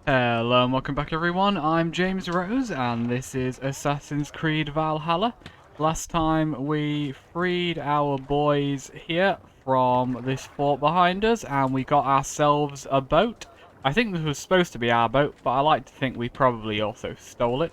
Hello and welcome back everyone, I'm James Rose and this is Assassin's Creed Valhalla. Last time we freed our boys here from this fort behind us and we got ourselves a boat. I think this was supposed to be our boat, but I like to think we probably also stole it.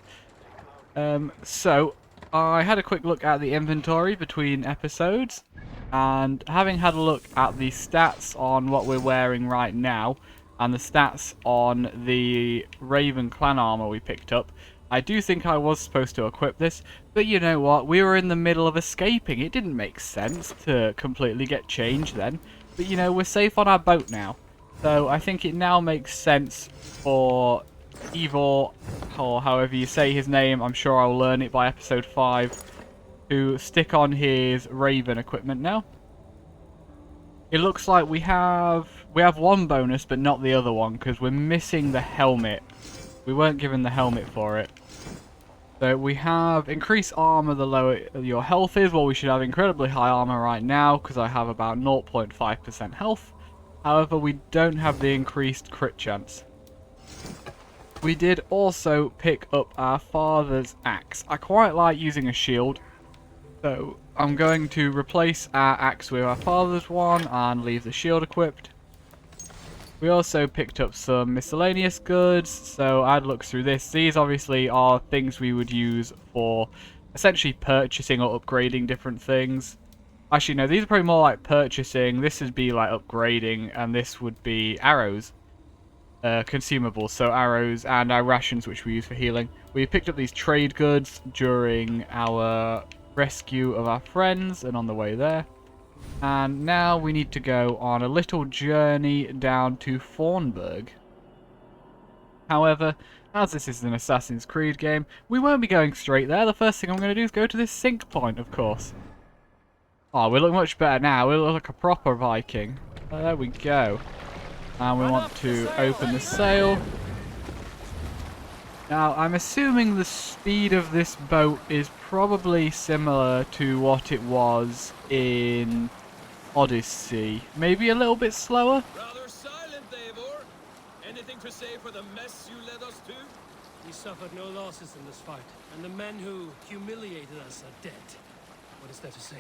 So I had a quick look at the inventory between episodes, and having had a look at the stats on what we're wearing right now and the stats on the Raven clan armor we picked up, I do think I was supposed to equip this, but you know what, we were in the middle of escaping. It didn't make sense to completely get changed then, but you know, we're safe on our boat now. So I think it now makes sense for Eivor, or however you say his name, I'm sure I'll learn it by episode 5, to stick on his Raven equipment now. It looks like we have one bonus, but not the other one, because we're missing the helmet. We weren't given the helmet for it. So we have increased armor the lower your health is. Well, we should have incredibly high armor right now, because I have about 0.5% health. However, we don't have the increased crit chance. We did also pick up our father's axe. I quite like using a shield, so I'm going to replace our axe with our father's one and leave the shield equipped. We also picked up some miscellaneous goods, so I'd look through this. These obviously are things we would use for essentially purchasing or upgrading different things. Actually, no, these are probably more like purchasing. This would be like upgrading, and this would be arrows. Consumables, so arrows and our rations, which we use for healing. We picked up these trade goods during our rescue of our friends and on the way there. And now we need to go on a little journey down to Thornburg. However, as this is an Assassin's Creed game, we won't be going straight there. The first thing I'm going to do is go to this sync point, of course. Oh, we look much better now. We look like a proper Viking. There we go. And we want to open the sail. Now, I'm assuming the speed of this boat is probably similar to what it was in Odyssey. Maybe a little bit slower? Rather silent, Eivor. Anything to say for the mess you led us to? We suffered no losses in this fight, and the men who humiliated us are dead. What is there to say?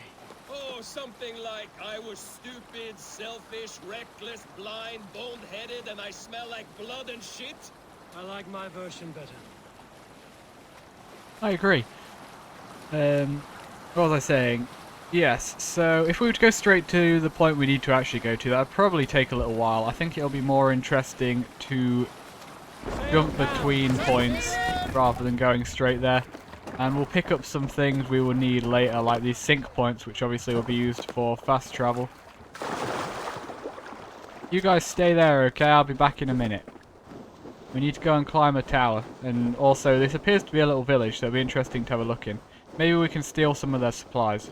Oh, something like, I was stupid, selfish, reckless, blind, bone-headed, and I smell like blood and shit? I like my version better. I agree. What was I saying? Yes, so if we were to go straight to the point we need to actually go to, that would probably take a little while. I think it'll be more interesting to jump between points rather than going straight there. And we'll pick up some things we will need later, like these sync points, which obviously will be used for fast travel. You guys stay there, okay? I'll be back in a minute. We need to go and climb a tower. And also, this appears to be a little village, so it'll be interesting to have a look in. Maybe we can steal some of their supplies.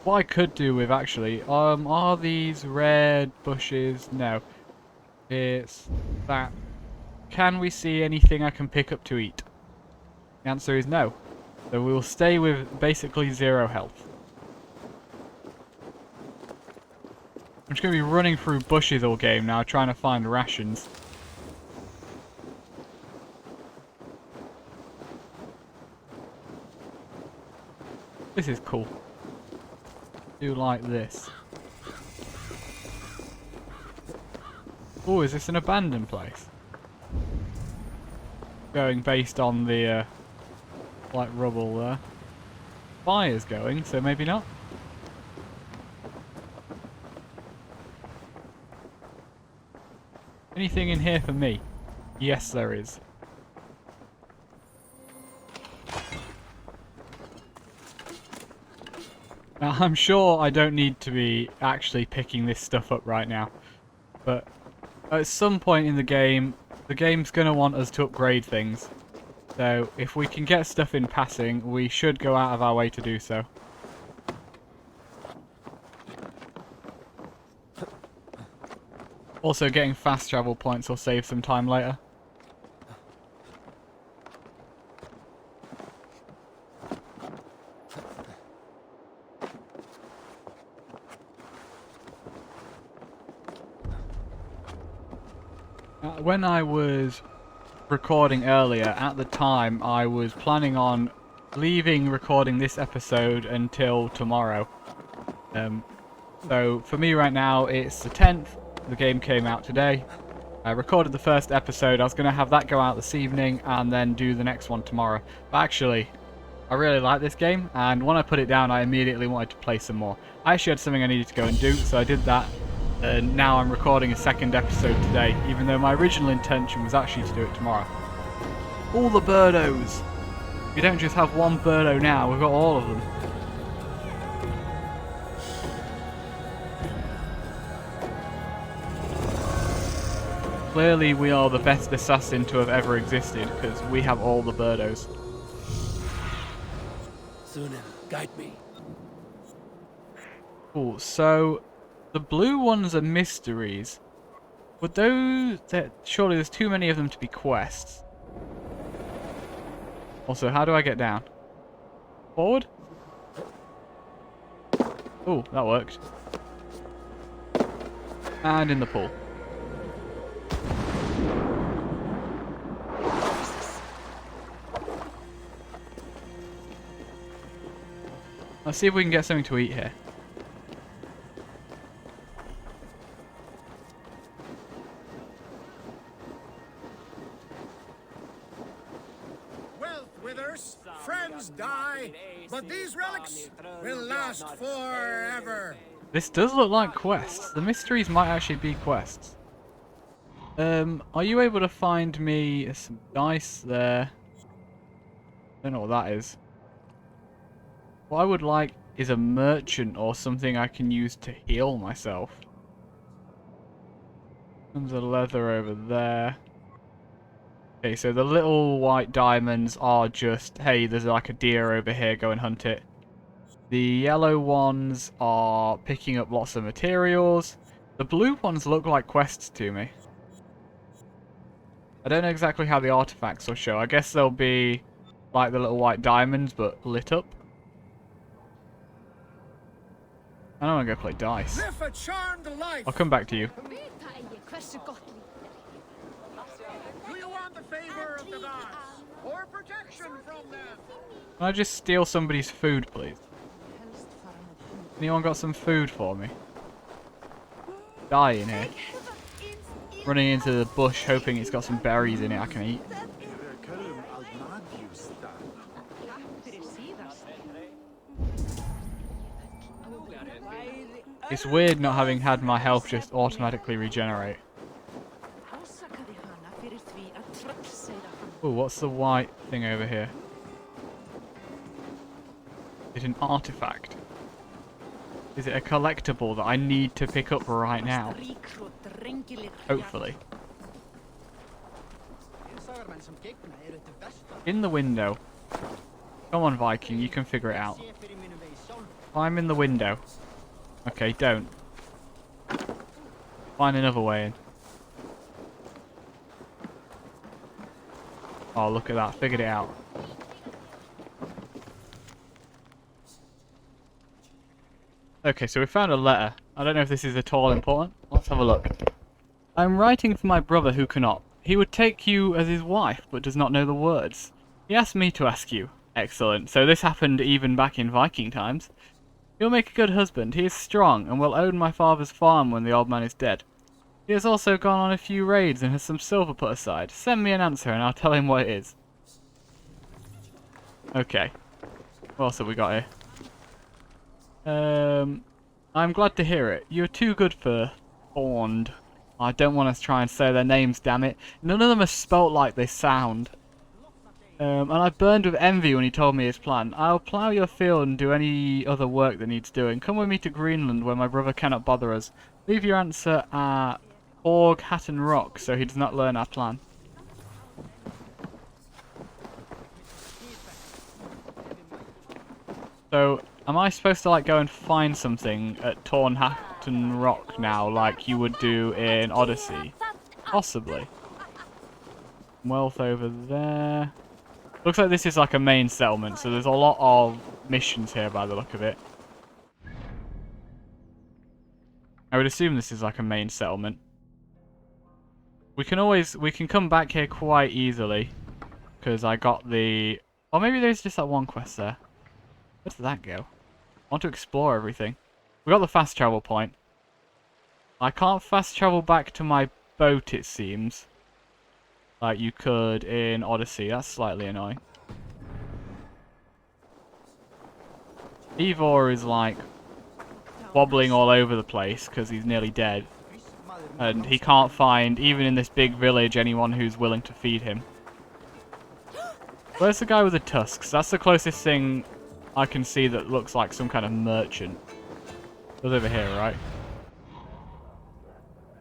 What I could do with, actually, are these red bushes? No. It's that. Can we see anything I can pick up to eat? The answer is no. So we will stay with basically 0 health. I'm just going to be running through bushes all game now, trying to find rations. This is cool. Do like this. Oh, is this an abandoned place? Going based on the like rubble there. Fire's going, so maybe not. Anything in here for me? Yes, there is. Now, I'm sure I don't need to be actually picking this stuff up right now, but at some point in the game's going to want us to upgrade things. So, if we can get stuff in passing, we should go out of our way to do so. Also, getting fast travel points will save some time later. when I was recording earlier, at the time I was planning on leaving recording this episode until tomorrow. So for me right now it's the 10th, the game came out today. I recorded the first episode, I was going to have that go out this evening and then do the next one tomorrow. But actually, I really like this game, and when I put it down I immediately wanted to play some more. I actually had something I needed to go and do, so I did that. And now I'm recording a second episode today, even though my original intention was actually to do it tomorrow. All the birdos! We don't just have one birdo now, we've got all of them. Clearly we are the best assassin to have ever existed, because we have all the birdos. Suna, guide me. Cool, so the blue ones are mysteries. Would those... surely there's too many of them to be quests. Also, how do I get down? Forward? Oh, that worked. And in the pool. Let's see if we can get something to eat here. Wealth withers, friends die, but these relics will last forever. This does look like quests. The mysteries might actually be quests. Are you able to find me some dice there? Don't know what that is. What I would like is a merchant or something I can use to heal myself. There's a leather over there. Okay, so the little white diamonds are just, hey, there's like a deer over here, go and hunt it. The yellow ones are picking up lots of materials. The blue ones look like quests to me. I don't know exactly how the artifacts will show. I guess they'll be like the little white diamonds, but lit up. I don't want to go play dice. Live a charmed life. I'll come back to you. Do you want the favor of the gods or protection from them? Can I just steal somebody's food, please? Anyone got some food for me? Dying here. Running into the bush, hoping it's got some berries in it I can eat. It's weird not having had my health just automatically regenerate. Oh, what's the white thing over here? Is it an artifact? Is it a collectible that I need to pick up right now? Hopefully. In the window. Come on, Viking, you can figure it out. Climb in the window. Okay, don't. Find another way in. Oh, look at that. Figured it out. Okay, so we found a letter. I don't know if this is at all important. Let's have a look. I'm writing for my brother who cannot. He would take you as his wife, but does not know the words. He asked me to ask you. Excellent. So this happened even back in Viking times. He'll make a good husband. He is strong, and will own my father's farm when the old man is dead. He has also gone on a few raids and has some silver put aside. Send me an answer and I'll tell him what it is. Okay. What else have we got here? I'm glad to hear it. You're too good for Horned. I don't want to try and say their names, damn it. None of them are spelt like they sound. And I burned with envy when he told me his plan. I'll plough your field and do any other work that needs doing. Come with me to Greenland where my brother cannot bother us. Leave your answer at Org Hatton Rock so he does not learn our plan. So, am I supposed to like go and find something at Hatton Rock now like you would do in Odyssey? Possibly. Wealth over there. Looks like this is like a main settlement, so there's a lot of missions here by the look of it. I would assume this is like a main settlement. We can come back here quite easily. Because I got the... Or maybe there's just that one quest there. Where does that go? I want to explore everything. We got the fast travel point. I can't fast travel back to my boat, it seems. Like you could in Odyssey. That's slightly annoying. Eivor is like wobbling all over the place because he's nearly dead. And he can't find, even in this big village, anyone who's willing to feed him. Where's the guy with the tusks? That's the closest thing I can see that looks like some kind of merchant. It was over here, right?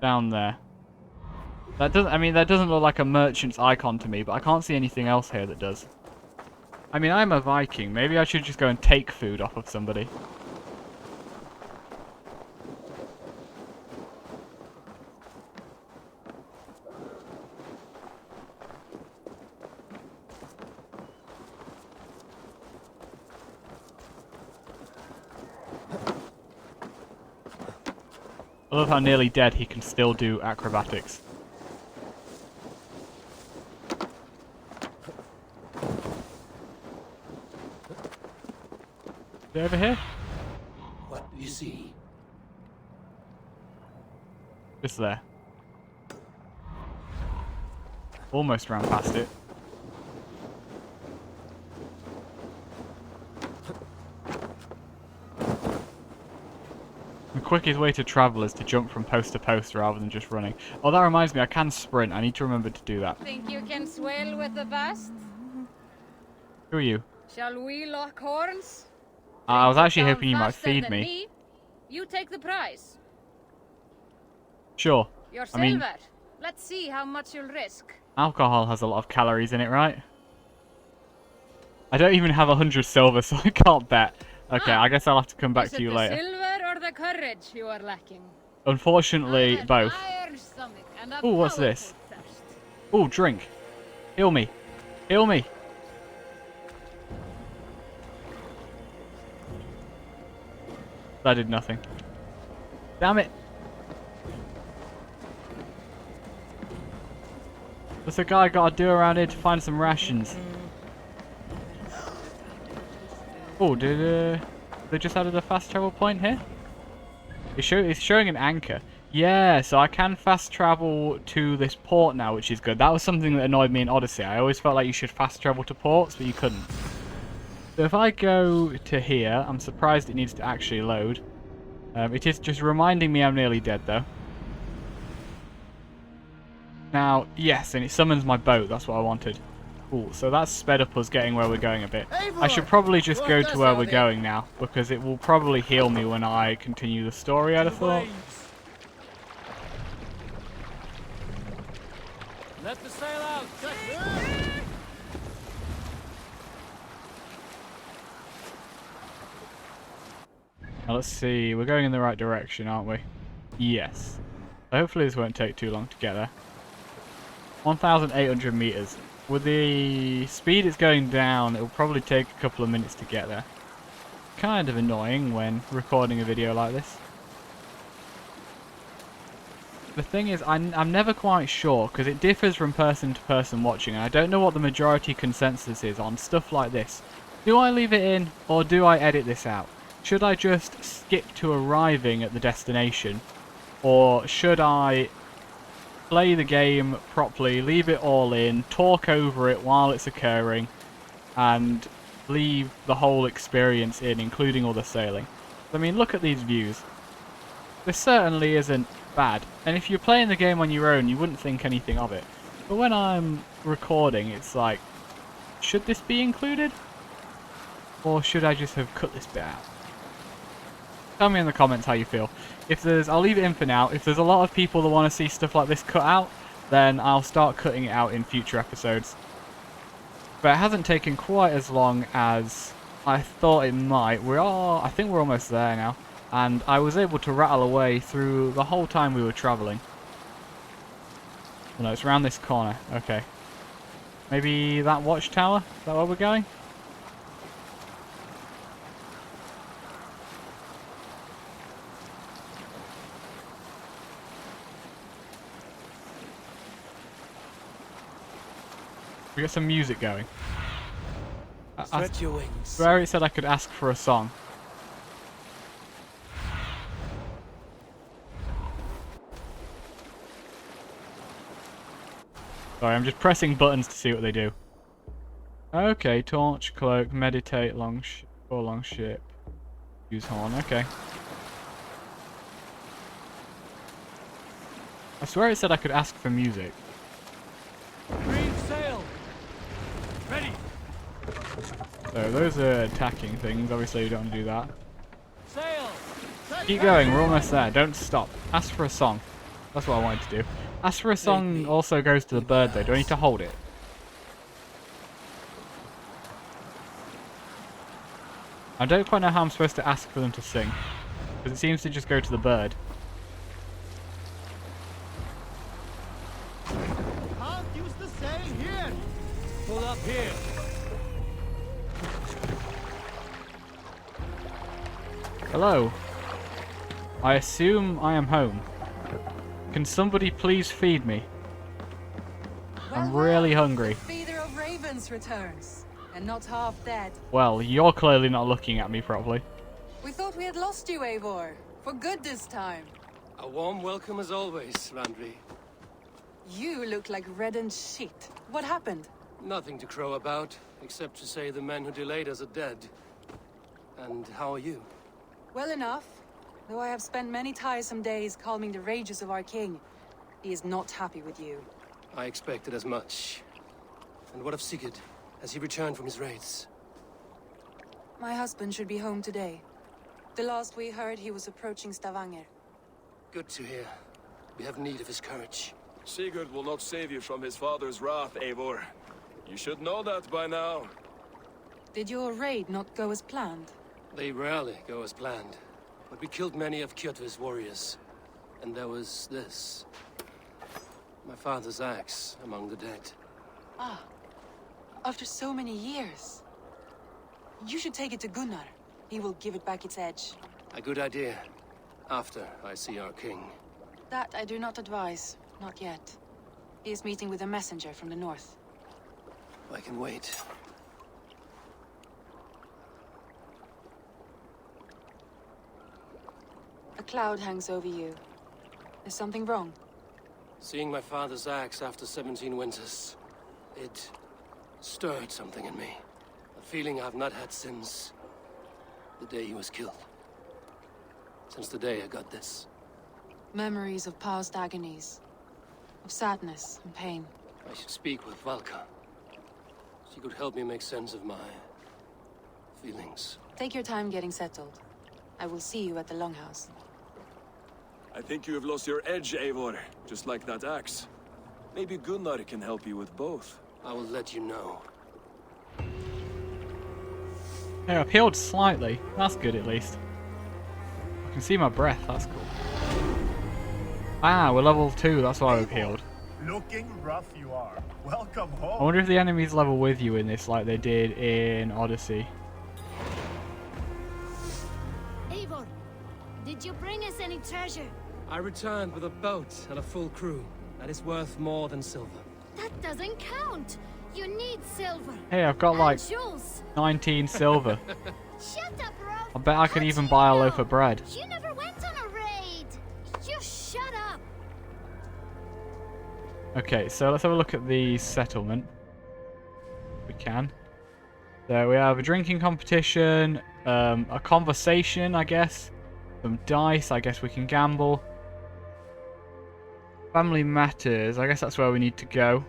Down there. That doesn't, I mean, that doesn't look like a merchant's icon to me, but I can't see anything else here that does. I mean, I'm a Viking. Maybe I should just go and take food off of somebody. I love how nearly dead he can still do acrobatics. Is it over here? What do you see? Just there. Almost ran past it. The quickest way to travel is to jump from post to post rather than just running. Oh, that reminds me, I can sprint. I need to remember to do that. Think you can swell with the best? Who are you? Shall we lock horns? I was actually Down hoping you might faster feed than me. You take the prize. Sure. Your I mean, silver. Let's see how much you'll risk. alcohol has a lot of calories in it, right? I don't even have 100 silver, so I can't bet. Okay, I guess I'll have to come back to you later. Is it the silver or the courage you are lacking? Unfortunately, An both. iron stomach and a Ooh, what's this? powerful thirst. Ooh, drink. Heal me. Heal me. That did nothing. Damn it. What's a guy got to do around here to find some rations? Oh, did they just added a fast travel point here? It's showing an anchor. Yeah, so I can fast travel to this port now, which is good. That was something that annoyed me in Odyssey. I always felt like you should fast travel to ports, but you couldn't. So if I go to here, I'm surprised it needs to actually load. It is just reminding me I'm nearly dead, though. Now, yes, and it summons my boat. That's what I wanted. Cool, so that's sped up us getting where we're going a bit. I should probably just go to where we're going now, because it will probably heal me when I continue the story, I'd have thought. Let the sail out. Now let's see, we're going in the right direction, aren't we? Yes. So hopefully this won't take too long to get there. 1,800 meters. With the speed it's going down, it'll probably take a couple of minutes to get there. Kind of annoying when recording a video like this. The thing is, I'm never quite sure, because it differs from person to person watching, and I don't know what the majority consensus is on stuff like this. Do I leave it in, or do I edit this out? Should I just skip to arriving at the destination, or should I play the game properly, leave it all in, talk over it while it's occurring, and leave the whole experience in, including all the sailing? I mean, look at these views. This certainly isn't bad, and if you're playing the game on your own, you wouldn't think anything of it. But when I'm recording, it's like, should this be included? Or should I just have cut this bit out? Tell me in the comments how you feel. I'll leave it in for now. If there's a lot of people that want to see stuff like this cut out, then I'll start cutting it out in future episodes. But it hasn't taken quite as long as I thought it might. I think we're almost there now. And I was able to rattle away through the whole time we were travelling. Oh, no, it's around this corner. Okay. Maybe that watchtower? Is that where we're going? We got some music going. Stretch your wings. Where it said I could ask for a song. Sorry, I'm just pressing buttons to see what they do. Okay, torch, cloak, meditate, long ship, use horn. Okay. I swear it said I could ask for music. Green sail. Ready. So those are attacking things. Obviously, you don't want to do that. Sail. Keep going. We're almost there. Don't stop. Ask for a song. That's what I wanted to do. Ask for a song also goes to the bird though. Do I need to hold it? I don't quite know how I'm supposed to ask for them to sing, because it seems to just go to the bird. Can't use the sail here. Pull up here. Hello. I assume I am home. Can somebody please feed me? I'm really hungry. Feeder of ravens returns, and not half dead. Well, you're clearly not looking at me properly. We thought we had lost you, Eivor. For good this time. A warm welcome as always, Randri. You look like reddened shit. What happened? Nothing to crow about, except to say the men who delayed us are dead. And how are you? Well enough. Though I have spent many tiresome days calming the rages of our king, he is not happy with you. I expected as much. And what of Sigurd? Has he returned from his raids? My husband should be home today. The last we heard, he was approaching Stavanger. Good to hear. We have need of his courage. Sigurd will not save you from his father's wrath, Eivor. You should know that by now. Did your raid not go as planned? They rarely go as planned. But we killed many of Kjotve's warriors. And there was this. My father's axe among the dead. Ah. After so many years. You should take it to Gunnar. He will give it back its edge. A good idea. After I see our king. That I do not advise. Not yet. He is meeting with a messenger from the north. I can wait. A cloud hangs over you. Is something wrong? Seeing my father's axe after 17 winters, it stirred something in me. A feeling I've not had since the day he was killed. Since the day I got this. Memories of past agonies. Of sadness and pain. I should speak with Valka. She could help me make sense of my feelings. Take your time getting settled. I will see you at the Longhouse. I think you have lost your edge, Eivor, just like that axe. Maybe Gunnar can help you with both. I will let you know. Hey, I've healed slightly. That's good at least. I can see my breath. That's cool. Ah, we're level 2. That's why we've healed. Looking rough you are. Welcome home. I wonder if the enemies level with you in this like they did in Odyssey. Eivor, did you bring us any treasure? I returned with a boat and a full crew. That is worth more than silver. That doesn't count. You need silver. Hey, I've got And like jewels. 19 silver. Shut up, Rolf. I bet I could How even do buy a you loaf know? of bread. You never went on a raid. Just shut up. Okay, so let's have a look at the settlement. We can. So we have a drinking competition, a conversation, I guess. Some dice, I guess we can gamble. Family matters, I guess that's where we need to go.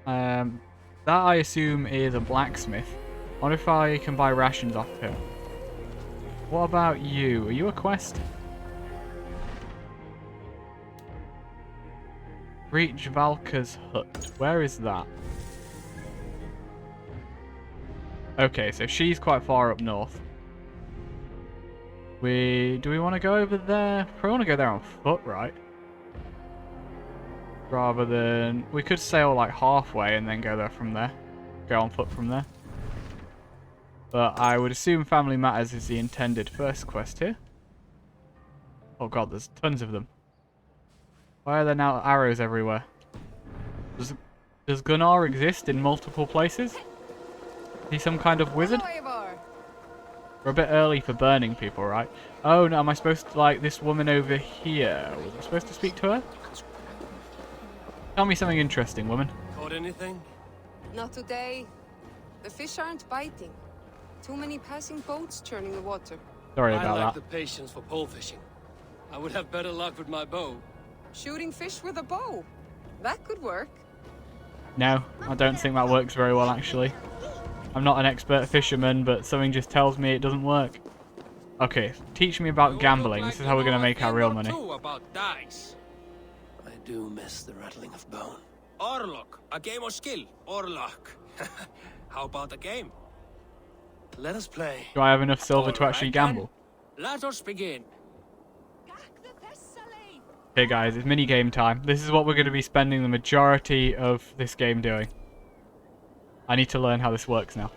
That I assume is a blacksmith. I wonder if I can buy rations off him. What about you? Are you a quest? Reach Valka's hut. Where is that? Okay, so she's quite far up north. Do we want to go over there? Probably want to go there on foot, right? Rather than... We could sail like halfway and then go there from there. Go on foot from there. But I would assume Family Matters is the intended first quest here. Oh god, there's tons of them. Why are there now arrows everywhere? Does Gunnar exist in multiple places? Is he some kind of wizard? Hello, Eivor. We're a bit early for burning people, right? Oh no, am I supposed to, like, this woman over here? Was I supposed to speak to her? Tell me something interesting, woman. Caught anything? Not today. The fish aren't biting. Too many passing boats churning the water. Sorry I about lack that. the patience for pole fishing. I would have better luck with my bow. Shooting fish with a bow. That could work. No, I don't think that works very well, actually. I'm not an expert fisherman, but something just tells me it doesn't work. Okay, teach me about gambling. This is how we're going to make our real money. About dice. I do miss the rattling of bone. Orlok, a game of skill. Orlok. How about a game? Let us play. Do I have enough silver to actually gamble? Let us begin. Okay guys, it's mini game time. This is what we're going to be spending the majority of this game doing. I need to learn how this works now.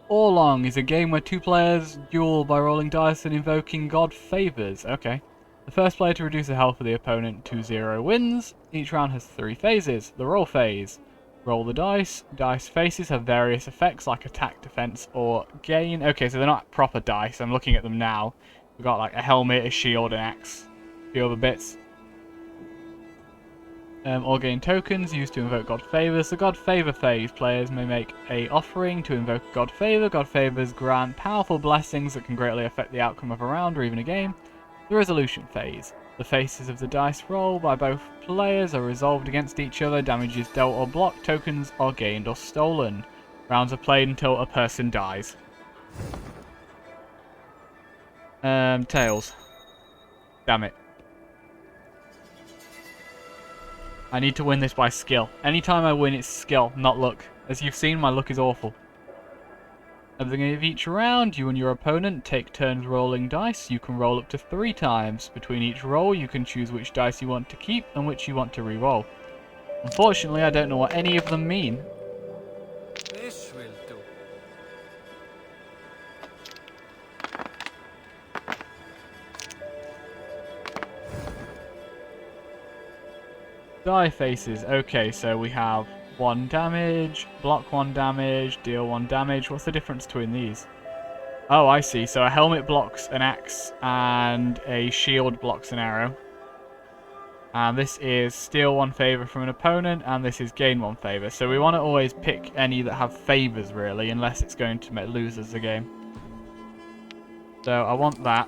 Orlong is a game where two players duel by rolling dice and invoking god favors. Okay. The first player to reduce the health of the opponent to 0 wins. Each round has 3 phases. The roll phase. Roll the dice. Dice faces have various effects like attack, defense, or gain. Okay, so they're not proper dice. I'm looking at them now. We've got like a helmet, a shield, an axe, a few other bits. Or gain tokens used to invoke god favors. The god favor phase, players may make a offering to invoke god favor. God favors grant powerful blessings that can greatly affect the outcome of a round or even a game. The resolution phase. The faces of the dice roll by both players are resolved against each other. Damage is dealt or blocked. Tokens are gained or stolen. Rounds are played until a person dies. Tails. Damn it. I need to win this by skill. Anytime I win, it's skill, not luck. As you've seen, my luck is awful. At the beginning of each round, you and your opponent take turns rolling dice. You can roll up to 3 times. Between each roll, you can choose which dice you want to keep and which you want to re-roll. Unfortunately, I don't know what any of them mean. This will do. Die faces. Okay, so we have 1 damage, block 1 damage, deal 1 damage. What's the difference between these? Oh, I see. So a helmet blocks an axe and a shield blocks an arrow. And this is steal 1 favor from an opponent, and this is gain 1 favor. So we want to always pick any that have favors, really, unless it's going to lose us the game. So I want that,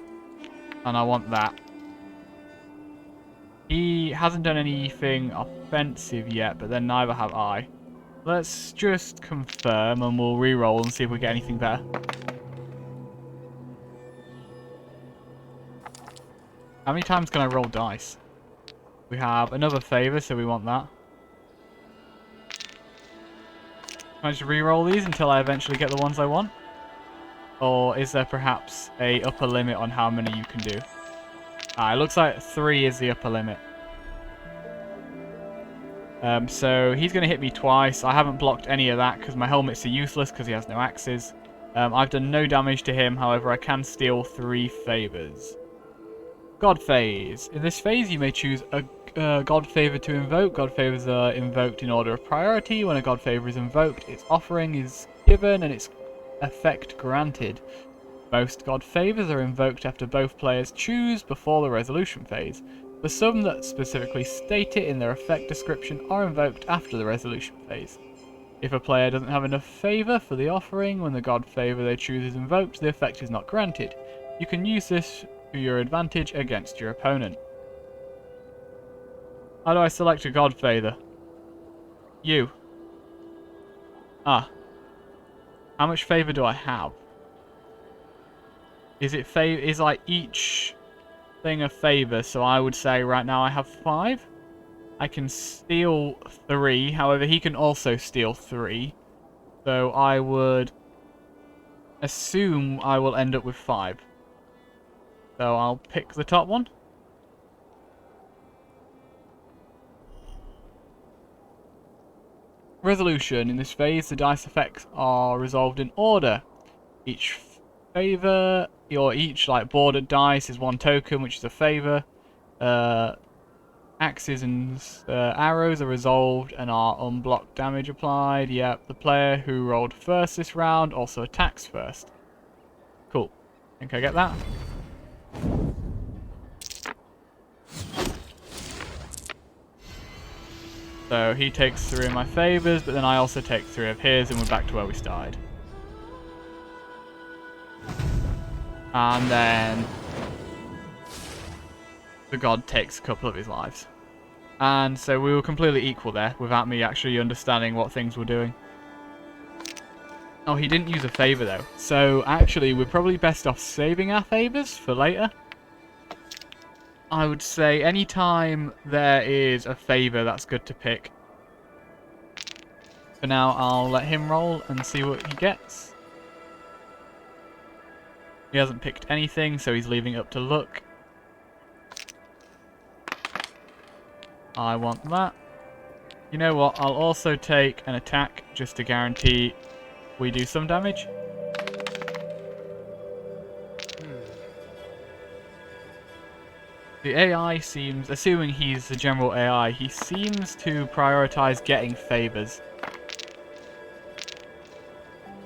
and I want that. He hasn't done anything offensive yet, but then neither have I. Let's just confirm and we'll re-roll and see if we get anything better. How many times can I roll dice? We have another favor, so we want that. Can I just re-roll these until I eventually get the ones I want? Or is there perhaps a upper limit on how many you can do? It looks like 3 is the upper limit. So he's going to hit me twice. I haven't blocked any of that because my helmets are useless because he has no axes. I've done no damage to him, however I can steal 3 favors. God phase. In this phase you may choose a god favor to invoke. God favors are invoked in order of priority. When a god favor is invoked, its offering is given and its effect granted. Most god favors are invoked after both players choose before the resolution phase. The some that specifically state it in their effect description are invoked after the resolution phase. If a player doesn't have enough favor for the offering when the god favor they choose is invoked, the effect is not granted. You can use this to your advantage against your opponent. How do I select a god favor? You. How much favor do I have? Is like each thing a favor, so I would say right now I have 5. I can steal 3, however he can also steal 3. So I would assume I will end up with 5. So I'll pick the top one. Resolution. In this phase, the dice effects are resolved in order. Each favor, or each like bordered dice is 1 token, which is a favor. axes and arrows are resolved and are unblocked damage applied. Yep, the player who rolled first this round also attacks first. Cool. Think I get that? So he takes 3 of my favours, but then I also take 3 of his, and we're back to where we started. And then the god takes a couple of his lives. And so we were completely equal there, without me actually understanding what things were doing. Oh, he didn't use a favour though. So actually, we're probably best off saving our favours for later. I would say anytime there is a favour, that's good to pick. For now, I'll let him roll and see what he gets. He hasn't picked anything, so he's leaving it up to luck. I want that. You know what? I'll also take an attack just to guarantee we do some damage. The AI seems, assuming he's the general AI, he seems to prioritize getting favors.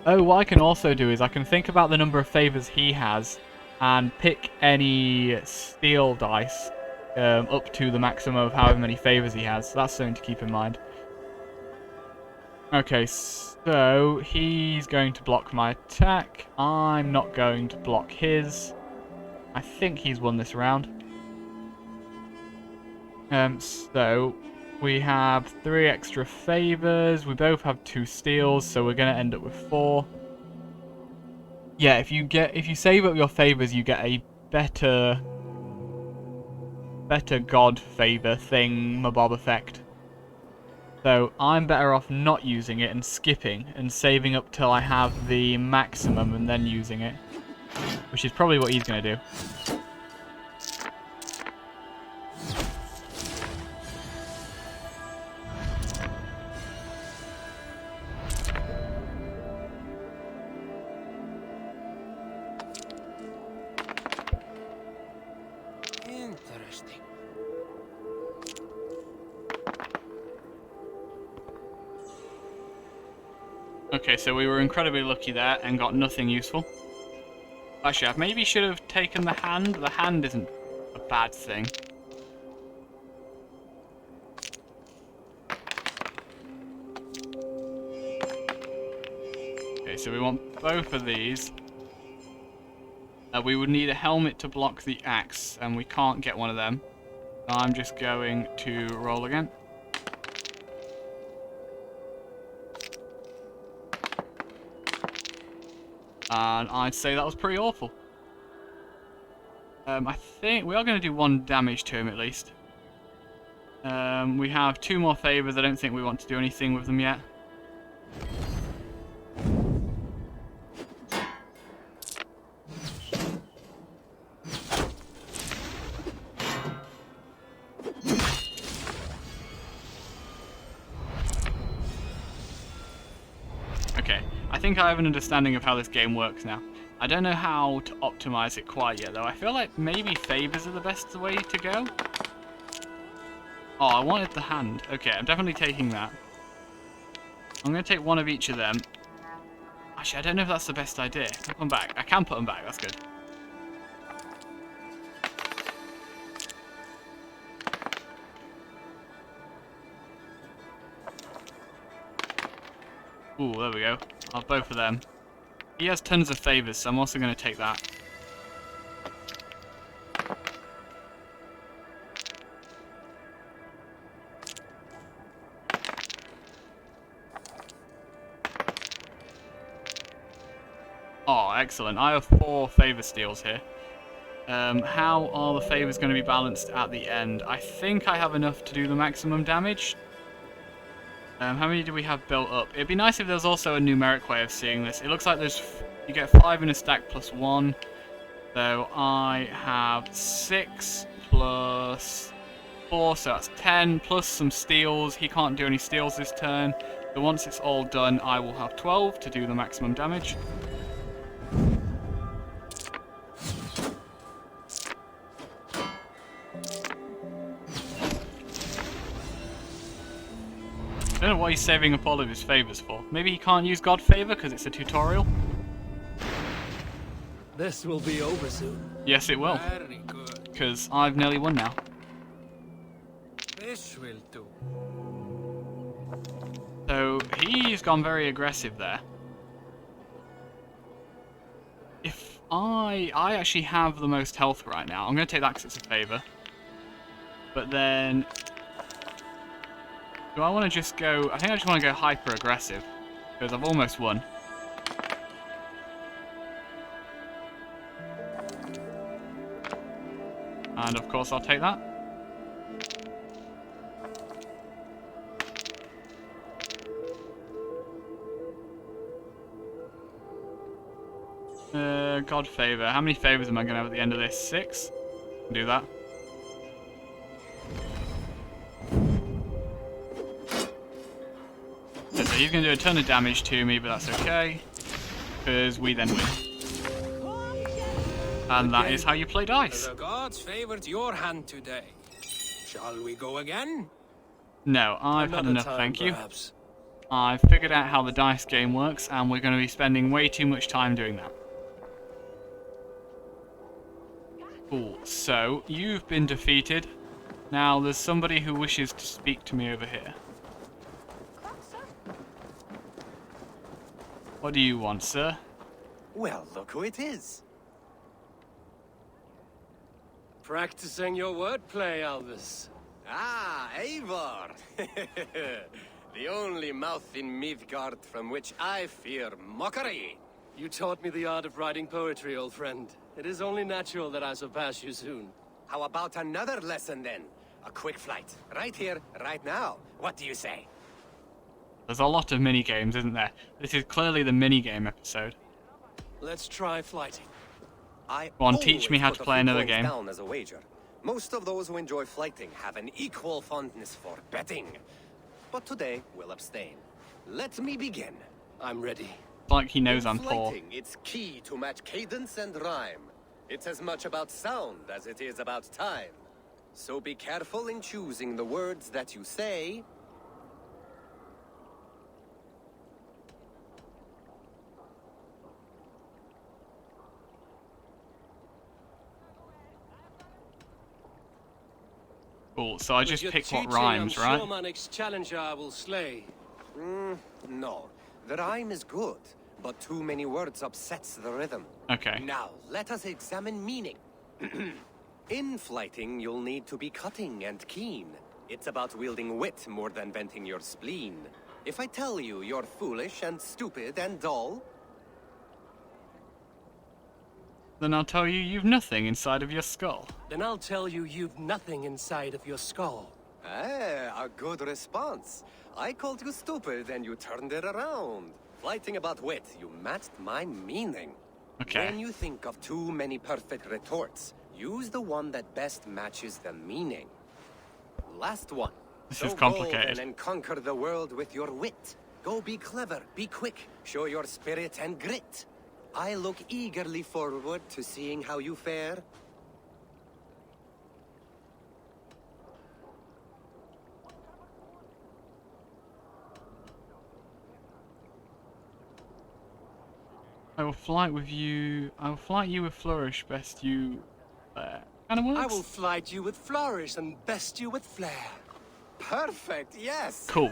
Oh, what I can also do is I can think about the number of favors he has and pick any steel dice up to the maximum of however many favors he has. So that's something to keep in mind. Okay, so he's going to block my attack. I'm not going to block his. I think he's won this round. So we have 3 extra favors. We both have 2 steals, so we're gonna end up with 4. Yeah, if you save up your favors, you get a better god favor thing, mabob effect. So I'm better off not using it and skipping and saving up till I have the maximum and then using it, which is probably what he's gonna do. Interesting. Okay, so we were incredibly lucky there and got nothing useful. Actually, I maybe should have taken the hand. The hand isn't a bad thing. Okay, so we want both of these. We would need a helmet to block the axe, and we can't get one of them. So I'm just going to roll again. And I'd say that was pretty awful. I think we are going to do 1 damage to him at least. We have 2 more favors. I don't think we want to do anything with them yet. Okay, I think I have an understanding of how this game works now. I don't know how to optimize it quite yet though. I feel like maybe favors are the best way to go. Oh, I wanted the hand. Okay, I'm definitely taking that. I'm going to take 1 of each of them. Actually, I don't know if that's the best idea. Put them back. I can put them back, that's good. Ooh, there we go. I'll have both of them. He has tons of favors, so I'm also going to take that. Oh, excellent. I have 4 favor steals here. How are the favors going to be balanced at the end? I think I have enough to do the maximum damage. How many do we have built up? It'd be nice if there's also a numeric way of seeing this. It looks like you get 5 in a stack plus 1. So I have 6 plus 4, so that's 10, plus some steals. He can't do any steals this turn. So once it's all done, I will have 12 to do the maximum damage. don't know what he's saving up all of his favors for. Maybe he can't use God favor because it's a tutorial? This will be over soon. Yes, it will. Very good. Because I've nearly won now. This will do. So, he's gone very aggressive there. If I actually have the most health right now. I'm going to take that because it's a favor. But then... do I want to just go... I think I just want to go hyper aggressive. Because I've almost won. And of course I'll take that. God favor. How many favors am I going to have at the end of this? 6? Do that. So he's going to do a ton of damage to me, but that's okay. Because we then win. And that is how you play dice. The gods favored your hand today. Shall we go again? No, I've had Another enough, time, thank you. perhaps. I've figured out how the dice game works, and we're going to be spending way too much time doing that. Cool, so you've been defeated. Now there's somebody who wishes to speak to me over here. What do you want, sir? Well, look who it is. Practicing your wordplay, Albus. Ah, Eivor! The only mouth in Midgard from which I fear mockery. You taught me the art of writing poetry, old friend. It is only natural that I surpass you soon. How about another lesson then? A quick flight. Right here, right now. What do you say? There's a lot of mini-games, isn't there? This is clearly the mini-game episode. Let's try flighting. I Go on, teach me how always to put a play few another points game. down as a wager. Most of those who enjoy flighting have an equal fondness for betting. But today, we'll abstain. Let me begin. I'm ready. It's like he knows In I'm poor. flighting, it's key to match cadence and rhyme. It's as much about sound as it is about time. So be careful in choosing the words that you say. Cool, so I With just your pick what teaching, rhymes, I'm right? sure my next challenger I will slay. No. The rhyme is good, but too many words upsets the rhythm. Okay. Now, let us examine meaning. In flighting, you'll need to be cutting and keen. It's about wielding wit more than venting your spleen. If I tell you you're foolish and stupid and dull, Then I'll tell you you've nothing inside of your skull. Then I'll tell you you've nothing inside of your skull. a good response. I called you stupid and you turned it around. Flighting about wit, you matched my meaning. Okay. When you think of too many perfect retorts, use the one that best matches the meaning. Last one. This So is go complicated. then and conquer the world with your wit. Go be clever, be quick, show your spirit and grit. I look eagerly forward to seeing how you fare. I will flight with you. I will flight you with flourish, best you. Kind of works. I will flight you with flourish and best you with flair. Perfect, yes! Cool.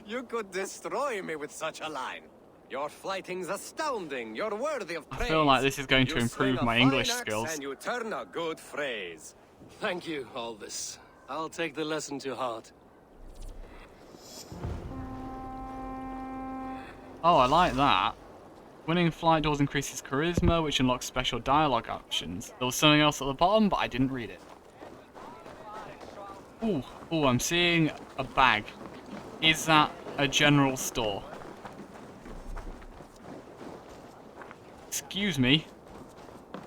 You could destroy me with such a line. Your flighting's astounding. You're worthy of I praise. feel like this is going to You improve sling a my fine English axe skills. And you turn a good phrase. Thank you, Albus. I'll take the lesson to heart. Oh, I like that. Winning flight doors increases charisma, which unlocks special dialogue options. There was something else at the bottom, but I didn't read it. Ooh, I'm seeing a bag. Is that a general store? Excuse me.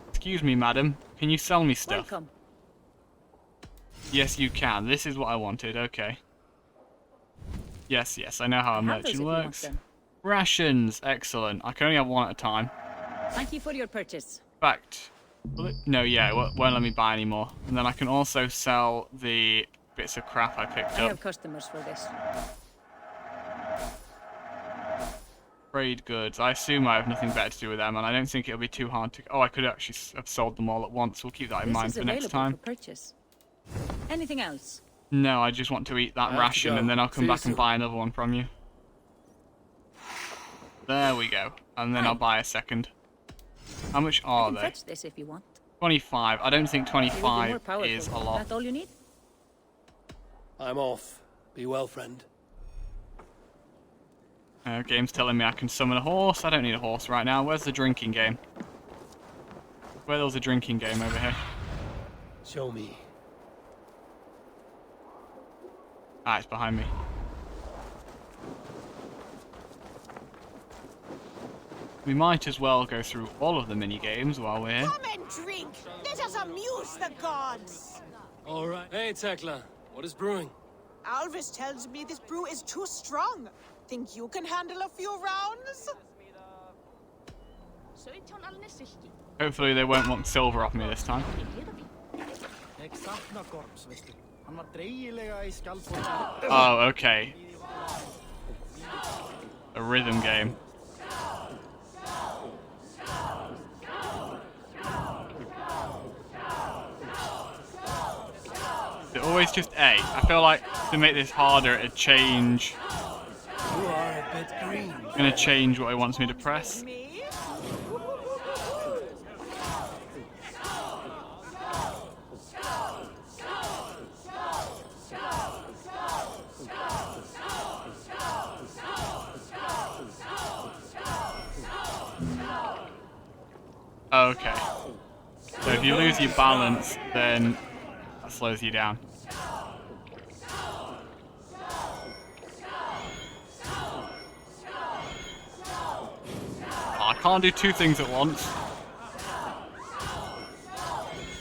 Excuse me, madam. Can you sell me stuff? Welcome. Yes, you can. This is what I wanted. Okay. Yes, I know how a merchant works. Rations. Excellent. I can only have one at a time. Thank you for your purchase. Fact. No, yeah, it won't let me buy any more. And then I can also sell the bits of crap I picked I up. have customers for this. Trade goods. I assume I have nothing better to do with them, and I don't think it'll be too hard to... Oh, I could actually have sold them all at once. We'll keep that in mind for next time. For purchase. Anything else? No, I just want to eat that ration, and then I'll come back and buy another one from you. There we go. And then I'll buy a second. How much are they? Fetch this if you want. 25. I don't think 25 is a lot. That's all you need? I'm off. Be well, friend. Game's telling me I can summon a horse. I don't need a horse right now. Where's the drinking game? Where there was a drinking game over here? Show me. Ah, it's behind me. We might as well go through all of the mini games while we're here. Come and drink. Let us amuse the gods. All right. Hey, Tekla. What is brewing? Alvis tells me this brew is too strong. Think you can handle a few rounds? Hopefully they won't want silver off me this time. Oh, okay. A rhythm game. Is it always just A? I feel like to make this harder, it'd change. You are a bit green. I'm gonna change what it wants me to press. Me? Okay. So if you lose your balance, then that slows you down. I can't do two things at once.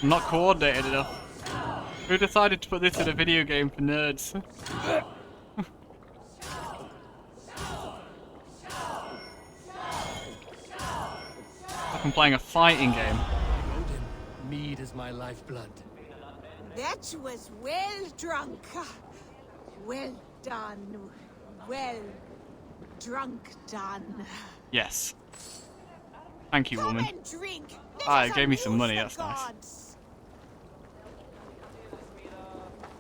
I'm not coordinated enough. Who decided to put this in a video game for nerds? I'm playing a fighting game. Mead is my lifeblood. That was well drunk. Well done. Well drunk done. Yes. Thank you, woman. Come and drink. Ah, it gave me some money, that's nice.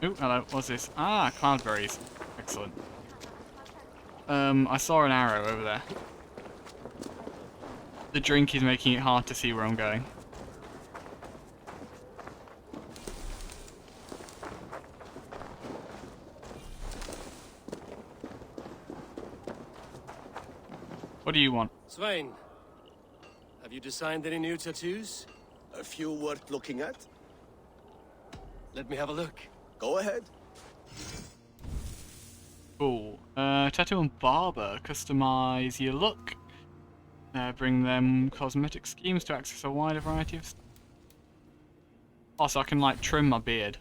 Ooh, hello, what's this? Ah, cloudberries. Excellent. I saw an arrow over there. The drink is making it hard to see where I'm going. What do you want? Svein, have you designed any new tattoos? A few worth looking at? Let me have a look. Go ahead. Cool. Tattoo and barber. Customize your look. Bring them cosmetic schemes to access a wider variety of stuff. Also, I can like trim my beard.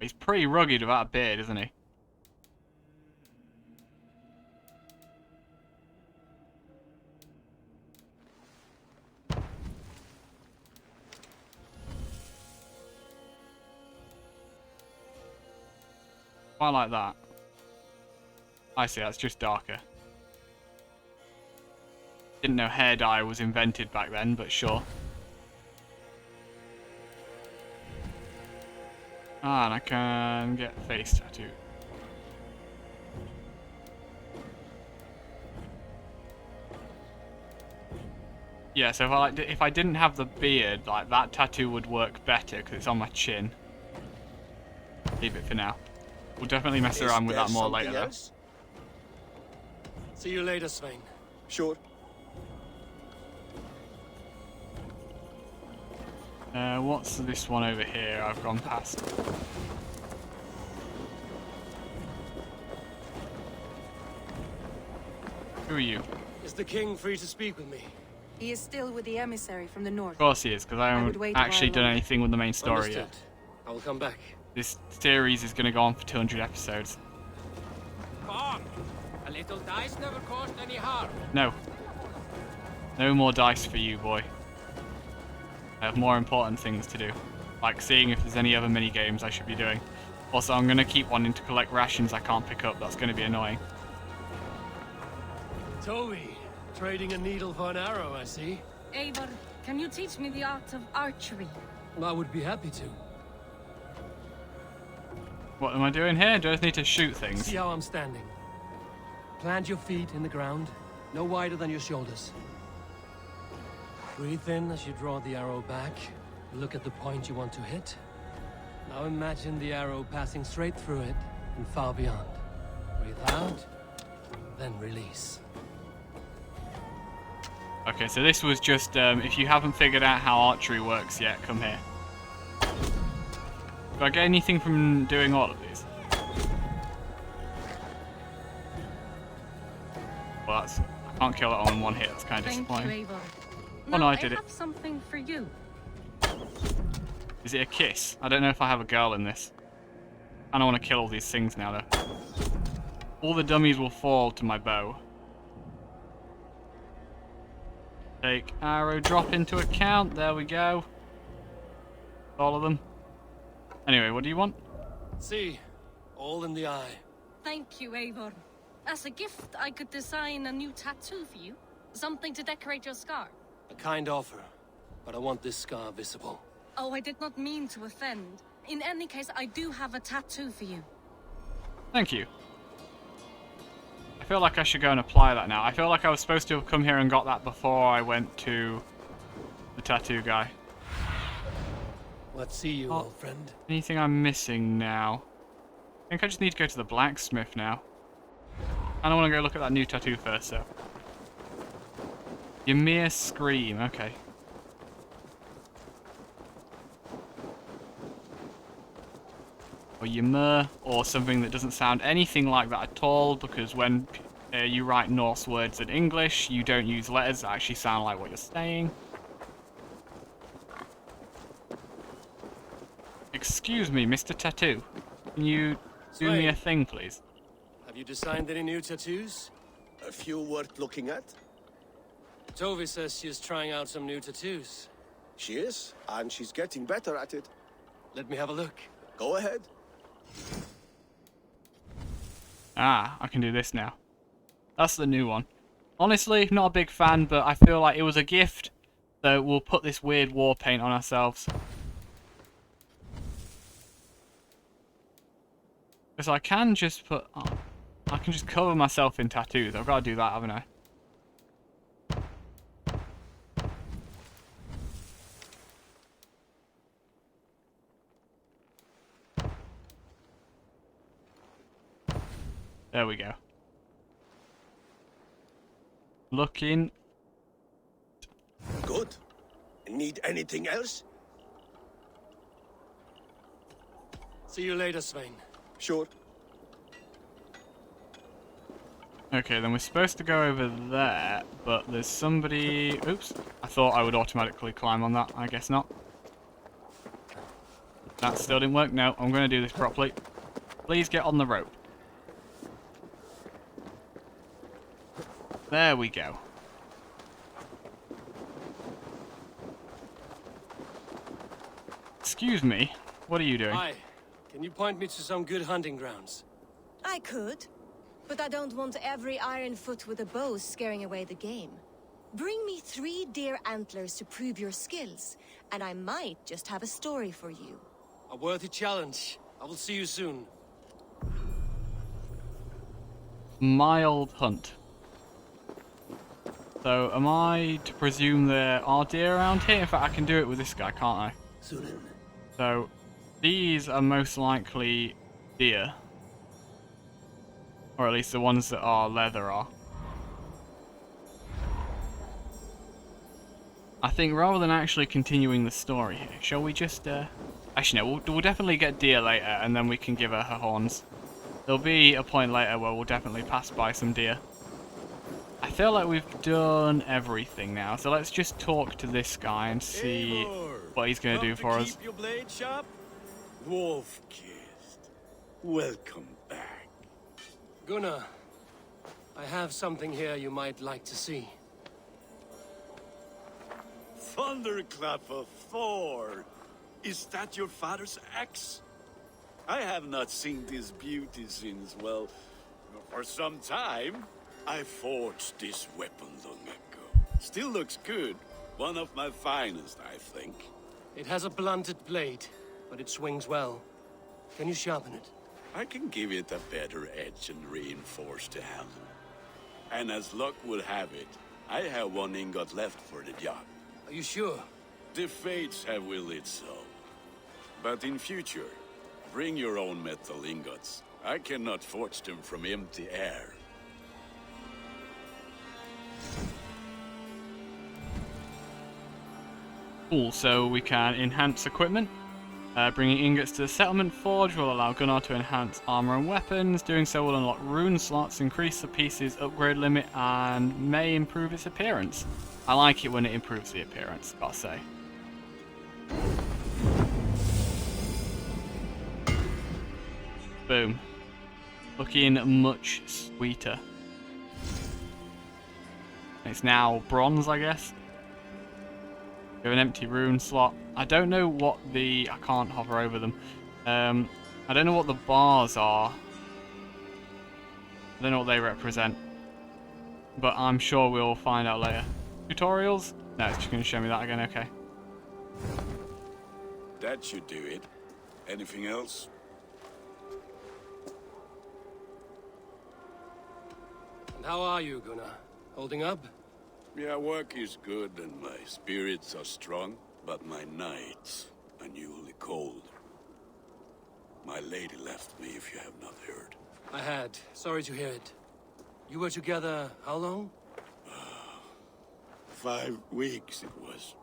He's pretty rugged without a beard, isn't he? I like that. I see, that's just darker. Didn't know hair dye was invented back then, but sure. Ah, and I can get a face tattoo. Yeah, so if I didn't have the beard, like that tattoo would work better because it's on my chin. Leave it for now. We'll definitely mess around with that more later, though. See you later, Svein. Sure. What's this one over here I've gone past? Who are you? Is the king free to speak with me? He is still with the emissary from the north. Of course he is, because I haven't actually done anything with the main story Understood. yet. I will come back. This series is going to go on for 200 episodes. Come! A little dice never caused any harm. No. No more dice for you, boy. I have more important things to do. Like seeing if there's any other mini games I should be doing. Also, I'm going to keep wanting to collect rations I can't pick up. That's going to be annoying. Toby, trading a needle for an arrow, I see. Eivor, can you teach me the art of archery? I would be happy to. What am I doing here? Do I just need to shoot things? See how I'm standing. Plant your feet in the ground, no wider than your shoulders. Breathe in as you draw the arrow back. Look at the point you want to hit. Now imagine the arrow passing straight through it and far beyond. Breathe out, then release. Okay, so this was just, if you haven't figured out how archery works yet, come here. Do I get anything from doing all of these? Well, I can't kill it all in one hit, that's kind of disappointing. Thank you, Eivor. Oh no, I did I it. have something for you. Is it a kiss? I don't know if I have a girl in this. I don't want to kill all these things now, though. All the dummies will fall to my bow. Take arrow drop into account. There we go. All of them. Anyway, what do you want? See, all in the eye. Thank you, Eivor. As a gift, I could design a new tattoo for you. Something to decorate your scar. A kind offer, but I want this scar visible. Oh, I did not mean to offend. In any case, I do have a tattoo for you. Thank you. I feel like I should go and apply that now. I feel like I was supposed to have come here and got that before I went to the tattoo guy. Let's see you, old friend. Anything I'm missing now? I think I just need to go to the blacksmith now. And I want to go look at that new tattoo first, so. Ymir Scream, okay. Or Ymir, or something that doesn't sound anything like that at all, because when you write Norse words in English, you don't use letters that actually sound like what you're saying. Excuse me, Mr. Tattoo. Can you do me a thing, please? Have you designed any new tattoos? A few worth looking at. Tovi says she is trying out some new tattoos. She is, and she's getting better at it. Let me have a look. Go ahead. Ah, I can do this now. That's the new one. Honestly, not a big fan, but I feel like it was a gift, so we'll put this weird war paint on ourselves. Because I can just put... Oh, I can just cover myself in tattoos. I've got to do that, haven't I? There we go. Looking. Good. Need anything else? See you later, Svein. Sure. Okay, then we're supposed to go over there, but there's somebody... Oops. I thought I would automatically climb on that. I guess not. That still didn't work. No, I'm going to do this properly. Please get on the rope. There we go. Excuse me, what are you doing? Hi, can you point me to some good hunting grounds? I could, but I don't want every iron foot with a bow scaring away the game. Bring me 3 deer antlers to prove your skills, and I might just have a story for you. A worthy challenge. I will see you soon. Mild hunt. So, am I to presume there are deer around here? In fact, I can do it with this guy, can't I? So, these are most likely deer. Or at least the ones that are leather are. I think rather than actually continuing the story here, shall we just... Actually, no, we'll definitely get deer later, and then we can give her horns. There'll be a point later where we'll definitely pass by some deer. I feel like we've done everything now, so let's just talk to this guy and see what he's going to do for us. Keep your blade sharp? Wolf-kissed. Welcome back. Gunnar, I have something here you might like to see. Thunderclap of Thor! Is that your father's axe? I have not seen this beauty since, well, for some time. I forged this weapon long ago. Still looks good. One of my finest, I think. It has a blunted blade, but it swings well. Can you sharpen it? I can give it a better edge and reinforce the handle. And as luck would have it, I have one ingot left for the job. Are you sure? The fates have willed it so. But in future, bring your own metal ingots. I cannot forge them from empty air. Cool, so we can enhance equipment. Bringing ingots to the settlement forge will allow Gunnar to enhance armor and weapons. Doing so will unlock rune slots, increase the piece's upgrade limit, and may improve its appearance. I like it when it improves the appearance, gotta say. Boom. Looking much sweeter. It's now bronze, I guess. We have an empty rune slot. I don't know what the... I can't hover over them. I don't know what the bars are. I don't know what they represent. But I'm sure we'll find out later. Tutorials? No, it's just going to show me that again, okay. That should do it. Anything else? And how are you, Gunnar? Holding up? Yeah, work is good and my spirits are strong, but my nights are newly cold. My lady left me, if you have not heard. I had. Sorry to hear it. You were together how long? 5 weeks it was.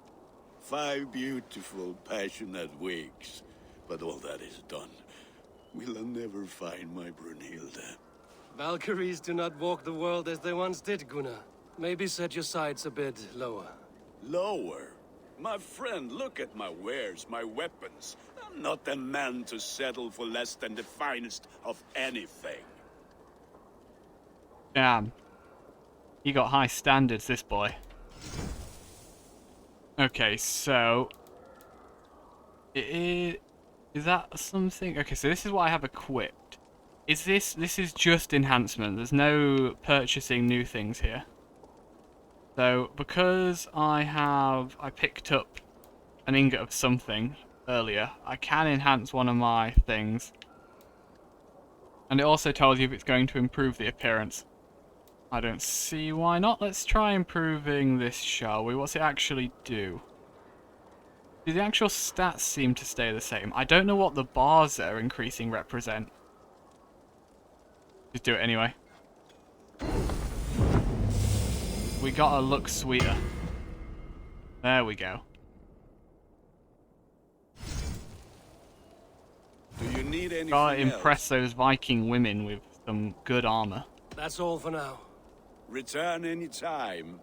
5 beautiful, passionate weeks. But all that is done. Will I never find my Brunhilde? Valkyries do not walk the world as they once did, Gunnar. Maybe set your sights a bit lower. Lower? My friend, look at my wares, my weapons. I'm not a man to settle for less than the finest of anything. Damn. He got high standards, this boy. Okay, so... Is that something? Okay, so this is what I have equipped. Is this... This is just enhancement. There's no purchasing new things here. So, because I picked up an ingot of something earlier, I can enhance one of my things. And it also tells you if it's going to improve the appearance. I don't see why not. Let's try improving this, shall we? What's it actually do? Do the actual stats seem to stay the same? I don't know what the bars that are increasing represent. Just do it anyway. We gotta look sweeter. There we go. Do you need anything Gotta impress else? those Viking women with some good armor. That's all for now. Return any time.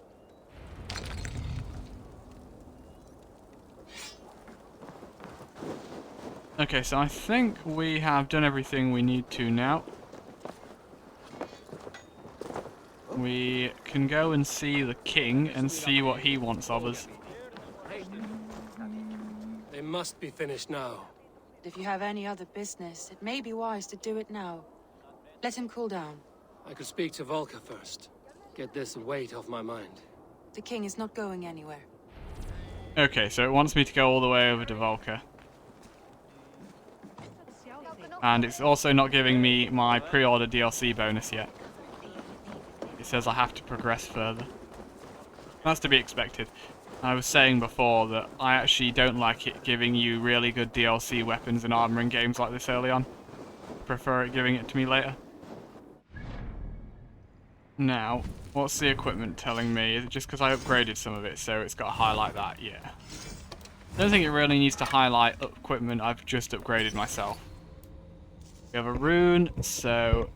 Okay, so I think we have done everything we need to now. We can go and see the king and see what he wants of us. They must be finished now. If you have any other business, it may be wise to do it now. Let him cool down. I could speak to Volker first. Get this weight off my mind. The king is not going anywhere. Okay, so it wants me to go all the way over to Volker. And it's also not giving me my pre-order DLC bonus yet. It says I have to progress further. That's to be expected. I was saying before that I actually don't like it giving you really good DLC weapons and armor in games like this early on. I prefer it giving it to me later. Now, what's the equipment telling me? Is it just because I upgraded some of it, so it's got to highlight that? Yeah. I don't think it really needs to highlight equipment I've just upgraded myself. We have a rune, so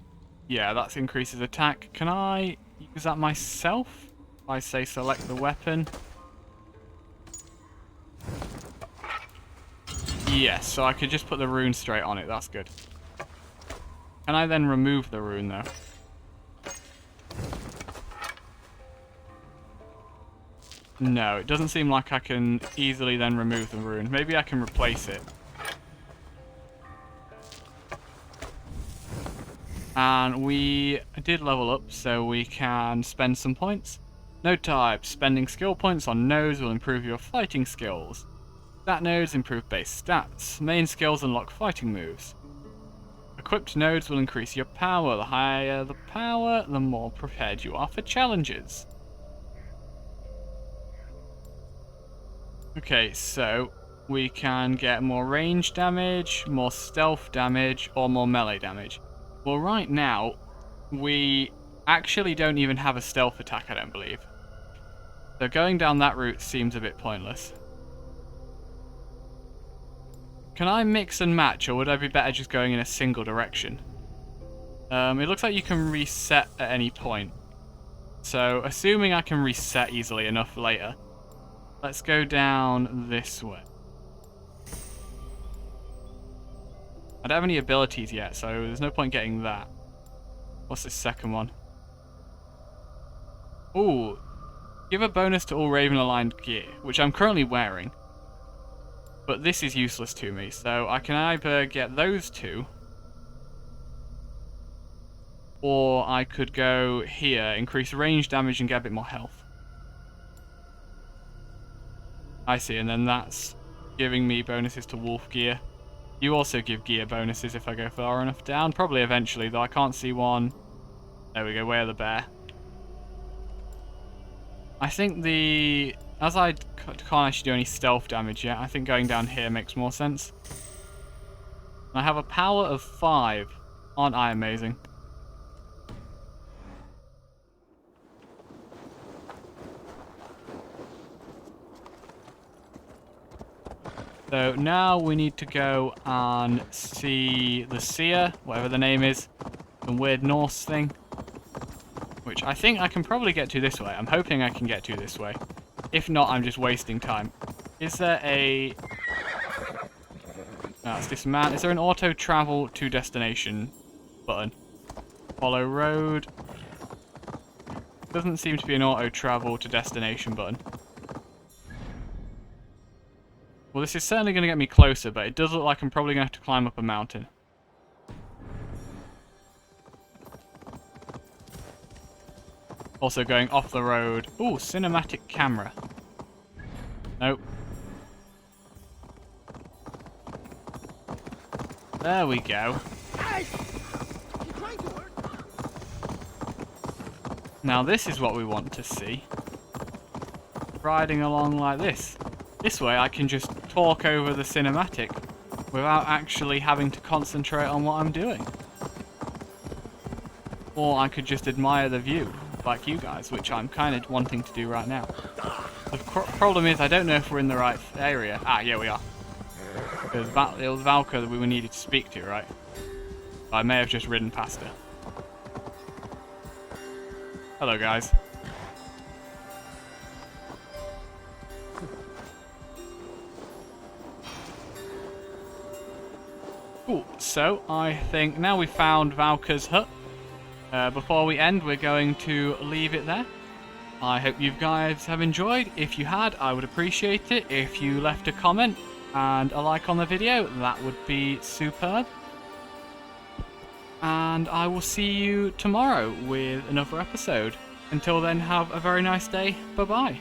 yeah, that increases attack. Can I use that myself? If I say select the weapon. Yes, so I could just put the rune straight on it, that's good. Can I then remove the rune though? No, it doesn't seem like I can easily then remove the rune. Maybe I can replace it. And we did level up, so we can spend some points. Node type. Spending skill points on nodes will improve your fighting skills. Stat nodes improve base stats. Main skills unlock fighting moves. Equipped nodes will increase your power. The higher the power, the more prepared you are for challenges. Okay, so we can get more range damage, more stealth damage, or more melee damage. Well, right now, we actually don't even have a stealth attack, I don't believe. So going down that route seems a bit pointless. Can I mix and match, or would I be better just going in a single direction? It looks like you can reset at any point. So, assuming I can reset easily enough later, let's go down this way. I don't have any abilities yet, so there's no point getting that. What's this second one? Ooh, give a bonus to all Raven-aligned gear, which I'm currently wearing. But this is useless to me, so I can either get those two, or I could go here, increase range damage and get a bit more health. I see, and then that's giving me bonuses to wolf gear. You also give gear bonuses if I go far enough down, probably eventually, though I can't see one. There we go, Way of the Bear. I think as I can't actually do any stealth damage yet, I think going down here makes more sense. I have a power of 5. Aren't I amazing? So now we need to go and see the seer, whatever the name is. Some weird Norse thing. Which I think I can probably get to this way. I'm hoping I can get to this way. If not, I'm just wasting time. Is there a... No, it's this man. Is there an auto travel to destination button? Follow road. Doesn't seem to be an auto travel to destination button. Well, this is certainly going to get me closer, but it does look like I'm probably going to have to climb up a mountain. Also going off the road. Ooh, cinematic camera. Nope. There we go. Now this is what we want to see. Riding along like this. This way I can just talk over the cinematic without actually having to concentrate on what I'm doing. Or I could just admire the view, like you guys, which I'm kind of wanting to do right now. The problem is I don't know if we're in the right area. Ah, yeah, we are. Because it was Valka that we needed to speak to, right? I may have just ridden past her. Hello, guys. Cool, so I think now we've found Valka's hut. Before we end, we're going to leave it there. I hope you guys have enjoyed. If you had, I would appreciate it. If you left a comment and a like on the video, that would be superb. And I will see you tomorrow with another episode. Until then, have a very nice day. Bye-bye.